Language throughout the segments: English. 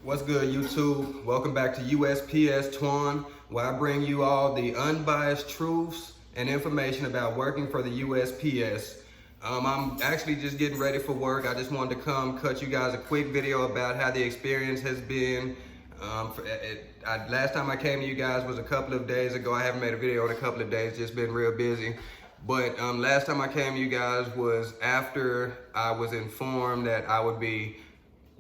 What's good, YouTube? Welcome back to USPS Twan, where I bring you all the unbiased truths and information about working for the USPS. I'm actually just getting ready for work. I just wanted to come cut you guys a quick video about how the experience has been. Last time I came to you guys was a couple of days ago. I haven't made a video in a couple of days, just been real busy. But last time I came to you guys was after I was informed that I would be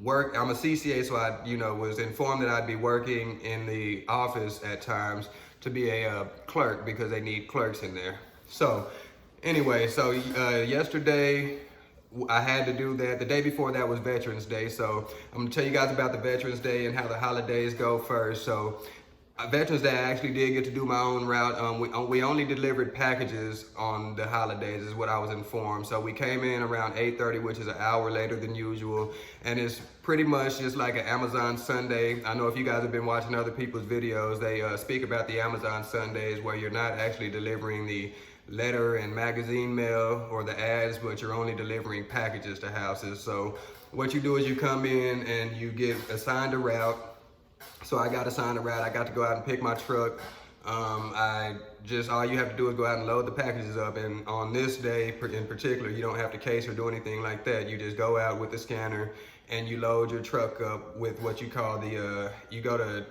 I'm a CCA, so I, was informed that I'd be working in the office at times to be a clerk because they need clerks in there. So anyway, yesterday I had to do that. The day before that was Veterans Day. So I'm gonna tell you guys about the Veterans Day and how the holidays go first. So Veterans Day, I actually did get to do my own route. We only delivered packages on the holidays is what I was informed. So we came in around 8:30, which is an hour later than usual. And it's pretty much just like an Amazon Sunday. I know if you guys have been watching other people's videos, they speak about the Amazon Sundays where you're not actually delivering the letter and magazine mail or the ads, but you're only delivering packages to houses. So what you do is you come in and you get assigned a route. So I got assigned a route. I got to go out and pick my truck. All you have to do is go out and load the packages up. And on this day in particular, you don't have to case or do anything like that. You just go out with the scanner and you load your truck up with what you call you go to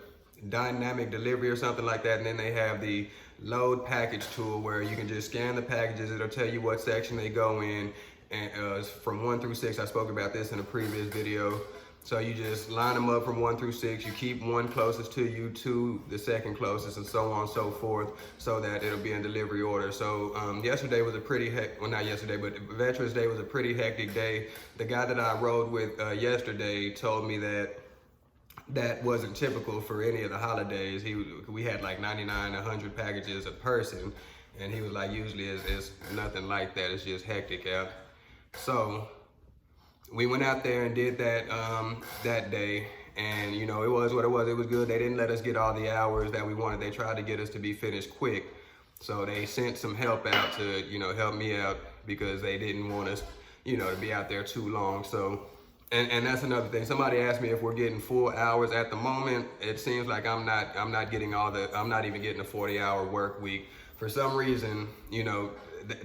dynamic delivery or something like that. And then they have the load package tool where you can just scan the packages. It'll tell you what section they go in. And from 1 through 6, I spoke about this in a previous video. So you just line them up from 1 through 6. You keep one closest to you, 2 the second closest, and so on and so forth, so that it'll be in delivery order. So yesterday was a pretty not yesterday, but Veterans Day was a pretty hectic day. The guy that I rode with yesterday told me that wasn't typical for any of the holidays. We had like 99, 100 packages a person, and he was like, usually it's nothing like that. It's just hectic out. So we went out there and did that that day, and it was what it was. It was good. They didn't let us get all the hours that we wanted. They tried to get us to be finished quick. So they sent some help out to, help me out because they didn't want us, to be out there too long. So, and that's another thing. Somebody asked me if we're getting full hours. At the moment, it seems like I'm not getting I'm not even getting a 40-hour work week. For some reason,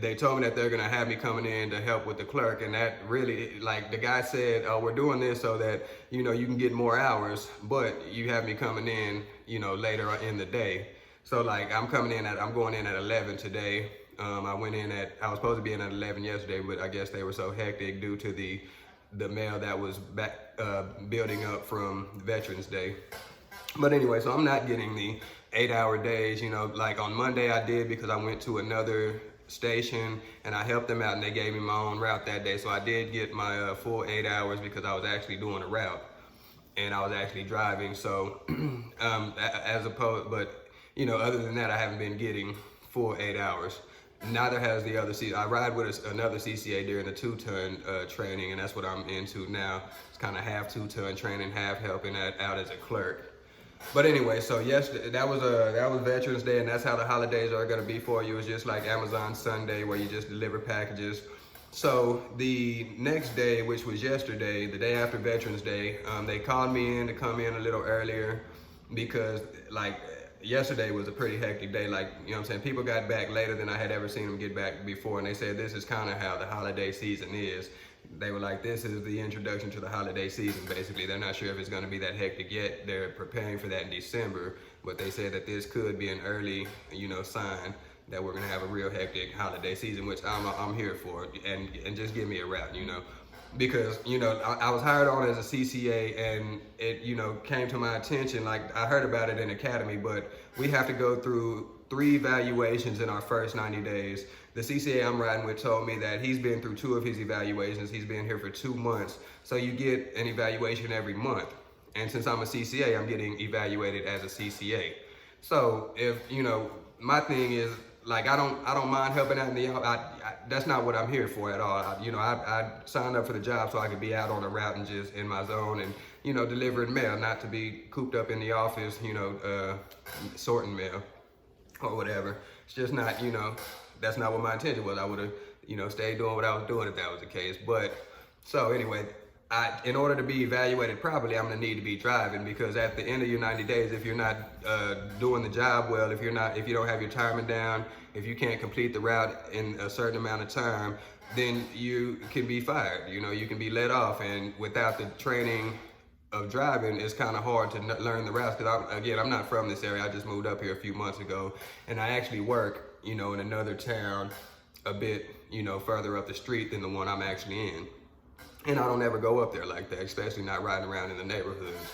they told me that they're gonna have me coming in to help with the clerk, and that really, like the guy said, we're doing this so that you can get more hours, but you have me coming in, later in the day. So like I'm going in at 11 today. I was supposed to be in at 11 yesterday, but I guess they were so hectic due to the mail that was building up from Veterans Day. But anyway, so I'm not getting the 8-hour days. Like on Monday I did because I went to another station and I helped them out and they gave me my own route that day. So I did get my full 8 hours because I was actually doing a route and I was actually driving. So other than that, I haven't been getting full 8 hours. Neither has the other I ride with another CCA during the 2-ton training, and that's what I'm into now. It's kind of half 2-ton training, half helping out as a clerk. But anyway, so yesterday, that was Veterans Day, and that's how the holidays are gonna be for you. It's just like Amazon Sunday where you just deliver packages. So the next day, which was yesterday, the day after Veterans Day, they called me in to come in a little earlier because yesterday was a pretty hectic day. People got back later than I had ever seen them get back before, and they said this is kind of how the holiday season is. They were like, this is the introduction to the holiday season, basically. They're not sure if it's gonna be that hectic yet. They're preparing for that in December, but they said that this could be an early, sign that we're gonna have a real hectic holiday season, which I'm here for, and just give me a route, because, I was hired on as a CCA, and it, came to my attention, like I heard about it in Academy, but we have to go through 3 evaluations in our first 90 days. The CCA I'm riding with told me that he's been through 2 of his evaluations. He's been here for 2 months. So you get an evaluation every month. And since I'm a CCA, I'm getting evaluated as a CCA. So if, my thing is, like, I don't mind helping out in the that's not what I'm here for at all. I signed up for the job so I could be out on a route and just in my zone and, delivering mail, not to be cooped up in the office, sorting mail or whatever. It's just not, that's not what my intention was. I would have, stayed doing what I was doing if that was the case. But so anyway, in order to be evaluated properly, I'm gonna need to be driving, because at the end of your 90 days, if you're not doing the job well, if you don't have your timing down, if you can't complete the route in a certain amount of time, then you can be fired. You know, you can be let off, and without the training of driving, it's kind of hard to learn the routes. Because I'm not from this area. I just moved up here a few months ago, and I actually work, you know, in another town a bit, you know, further up the street than the one I'm actually in. And I don't ever go up there like that, especially not riding around in the neighborhoods.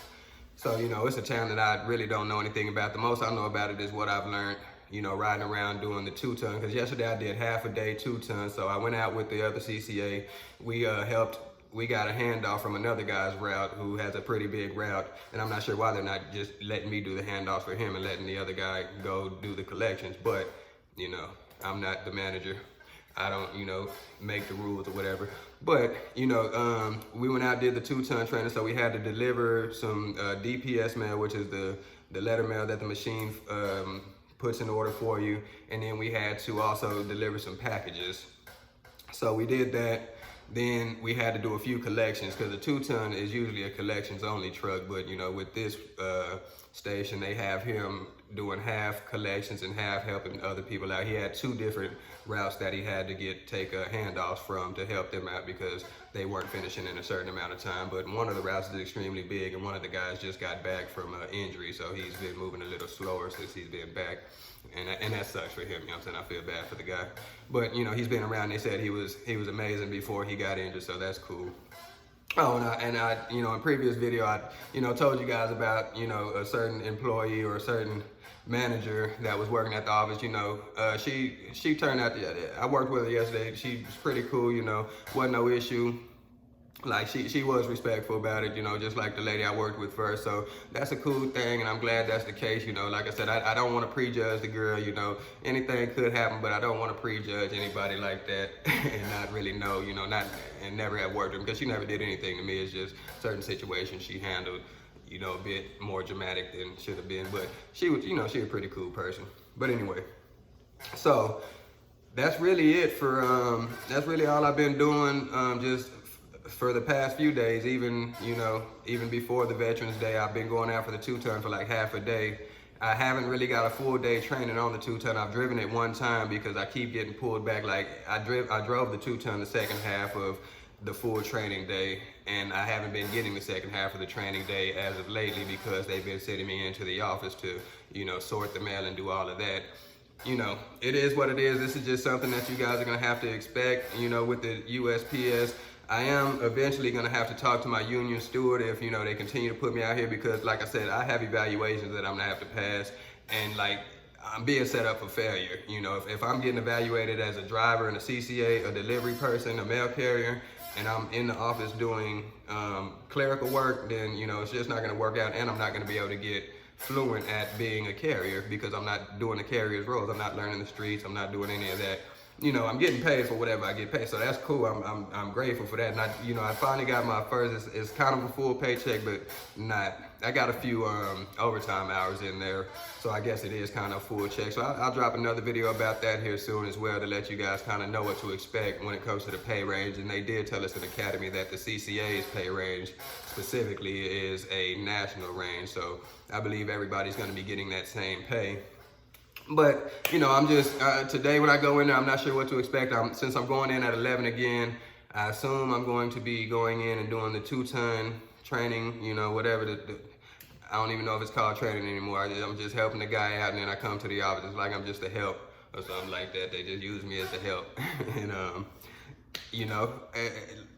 So, you know, it's a town that I really don't know anything about. The most I know about it is what I've learned, you know, riding around doing the 2-ton. Because yesterday I did half a day 2-ton. So I went out with the other CCA. We got a handoff from another guy's route who has a pretty big route. And I'm not sure why they're not just letting me do the handoffs for him and letting the other guy go do the collections. But, you know, I'm not the manager. I don't, you know, make the rules or whatever. But, you know, we went out, did the 2-ton training, so we had to deliver some DPS mail, which is the letter mail that the machine puts in order for you. And then we had to also deliver some packages. So we did that. Then we had to do a few collections, because the 2-ton is usually a collections only truck. But, you know, with this station, they have him doing half collections and half helping other people out. He had 2 different routes that he had to take handoffs from to help them out, because they weren't finishing in a certain amount of time. But one of the routes is extremely big, and one of the guys just got back from injury, so he's been moving a little slower since he's been back. And that sucks for him, you know what I'm saying? I feel bad for the guy. But, you know, he's been around. They said he was amazing before he got injured, so that's cool. Oh, and I, you know, in previous video, I, you know, told you guys about, you know, a certain employee or a certain manager that was working at the office. You know, she turned out to, I worked with her yesterday. She was pretty cool, you know, wasn't no issue. Like, she was respectful about it, you know, just like the lady I worked with first. So that's a cool thing, and I'm glad that's the case. You know, like I said, I don't want to prejudge the girl. You know, anything could happen, but I don't want to prejudge anybody like that and not really know, you know, and never have worked with her, because she never did anything to me. It's just certain situations she handled, you know, a bit more dramatic than should have been. But she was, you know, she a pretty cool person. But anyway, so that's really it for, that's really all I've been doing, just for the past few days. Even, you know, even before the Veterans Day, I've been going out for the 2-ton for like half a day. I haven't really got a full day training on the 2-ton. I've driven it one time because I keep getting pulled back. Like, I drove the 2-ton the second half of the full training day, and I haven't been getting the second half of the training day as of lately, because they've been sending me into the office to, you know, sort the mail and do all of that. You know, it is what it is. This is just something that you guys are gonna have to expect, you know, with the USPS. I am eventually gonna have to talk to my union steward if, you know, they continue to put me out here, because like I said, I have evaluations that I'm gonna have to pass, and like, I'm being set up for failure. You know, if I'm getting evaluated as a driver and a CCA, a delivery person, a mail carrier, and I'm in the office doing clerical work, then, you know, it's just not gonna work out, and I'm not gonna be able to get fluent at being a carrier, because I'm not doing the carrier's roles. I'm not learning the streets. I'm not doing any of that. You know, I'm getting paid for whatever I get paid, so that's cool. I'm grateful for that. And I finally got my first. It's kind of a full paycheck, but not. I got a few overtime hours in there, so I guess it is kind of a full check. So I'll drop another video about that here soon as well, to let you guys kind of know what to expect when it comes to the pay range. And they did tell us in Academy that the CCA's pay range specifically is a national range, so I believe everybody's going to be getting that same pay. But, you know, I'm just, today when I go in there, I'm not sure what to expect. Since I'm going in at 11 again, I assume I'm going to be going in and doing the 2-ton training, you know, whatever. I don't even know if it's called training anymore. I'm just helping the guy out, and then I come to the office. It's like I'm just a help or something like that. They just use me as a help. And, you know,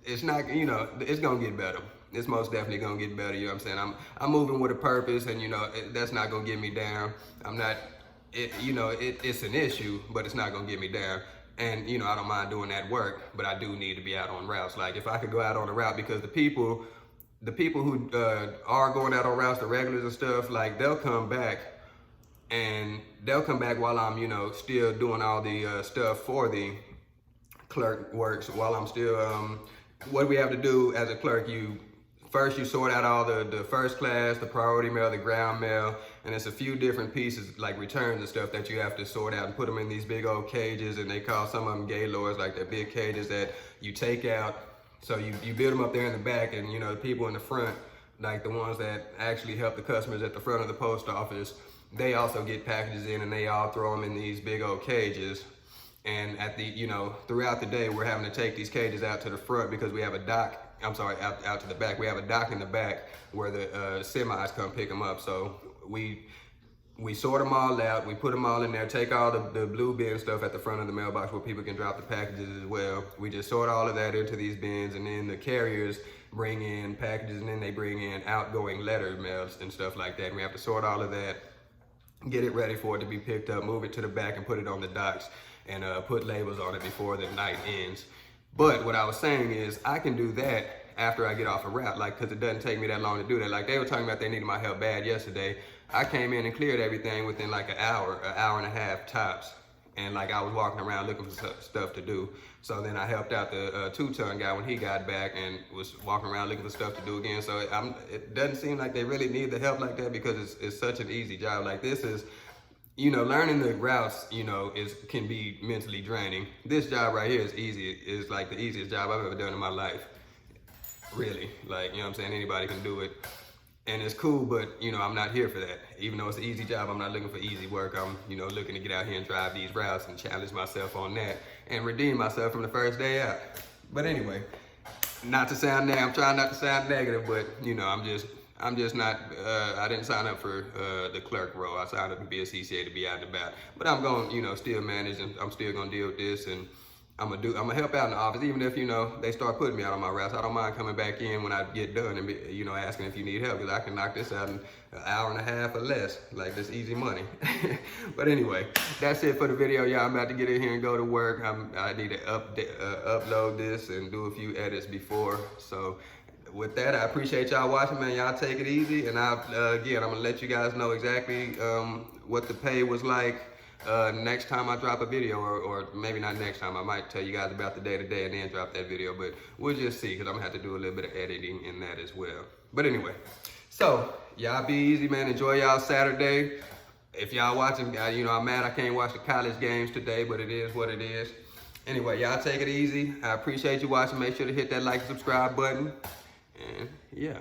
it's not, you know, it's going to get better. It's most definitely going to get better, you know what I'm saying? I'm moving with a purpose, and, you know, that's not going to get me down. I'm not... you know, it's an issue, but it's not gonna get me down. And, you know, I don't mind doing that work, but I do need to be out on routes. Like, if I could go out on a route, because the people who are going out on routes, the regulars and stuff, like, they'll come back while I'm, you know, still doing all the stuff for the clerk works, while I'm still, what we have to do as a clerk, first you sort out all the first class, the priority mail, the ground mail, and it's a few different pieces like returns and stuff that you have to sort out and put them in these big old cages, and they call some of them gaylords, like they're big cages that you take out So you build them up there in the back, and you know, the people in the front, like the ones that actually help the customers at the front of the post office, they also get packages in, and they all throw them in these big old cages. And at the, you know, throughout the day, we're having to take these cages out to the front because we have a dock. I'm sorry, out to the back. We have a dock in the back where the semis come pick them up. So we sort them all out. We put them all in there. Take all the blue bin stuff at the front of the mailbox where people can drop the packages as well. We just sort all of that into these bins, and then the carriers bring in packages, and then they bring in outgoing letter mails and stuff like that. And we have to sort all of that, get it ready for it to be picked up, move it to the back, and put it on the docks, and put labels on it before the night ends. But what I was saying is, I can do that after I get off a route, like, cause it doesn't take me that long to do that. Like, they were talking about they needed my help bad yesterday. I came in and cleared everything within like an hour and a half tops. And like, I was walking around looking for stuff to do. So then I helped out the 2-ton guy when he got back, and was walking around looking for stuff to do again. So it doesn't seem like they really need the help like that, because it's such an easy job. Like, this is, you know, learning the routes, you know, can be mentally draining. This job right here is easy. It's like the easiest job I've ever done in my life. Really, like, you know what I'm saying? Anybody can do it. And it's cool, but, you know, I'm not here for that. Even though it's an easy job, I'm not looking for easy work. I'm, you know, looking to get out here and drive these routes and challenge myself on that and redeem myself from the first day out. But anyway, not to sound I'm trying not to sound negative, but, you know, I'm just not, I didn't sign up for the clerk role. I signed up to be a CCA to be out and about. But I'm going, you know, still manage, and I'm still going to deal with this, and I'm gonna help out in the office, even if, you know, they start putting me out on my routes. I don't mind coming back in when I get done and, you know, asking if you need help, because I can knock this out in an hour and a half or less. Like, this easy money. But anyway, that's it for the video, y'all. I'm about to get in here and go to work. I need to upload this and do a few edits before. So with that, I appreciate y'all watching, man. Y'all take it easy, and again, I'm gonna let you guys know exactly what the pay was like next time I drop a video, or maybe not next time. I might tell you guys about the day-to-day and then drop that video, but we'll just see, because I'm gonna have to do a little bit of editing in that as well. But anyway, so y'all be easy, man. Enjoy y'all Saturday. If y'all watching, you know, I'm mad I can't watch the college games today, but it is what it is. Anyway, y'all take it easy. I appreciate you watching. Make sure to hit that like and subscribe button, and yeah.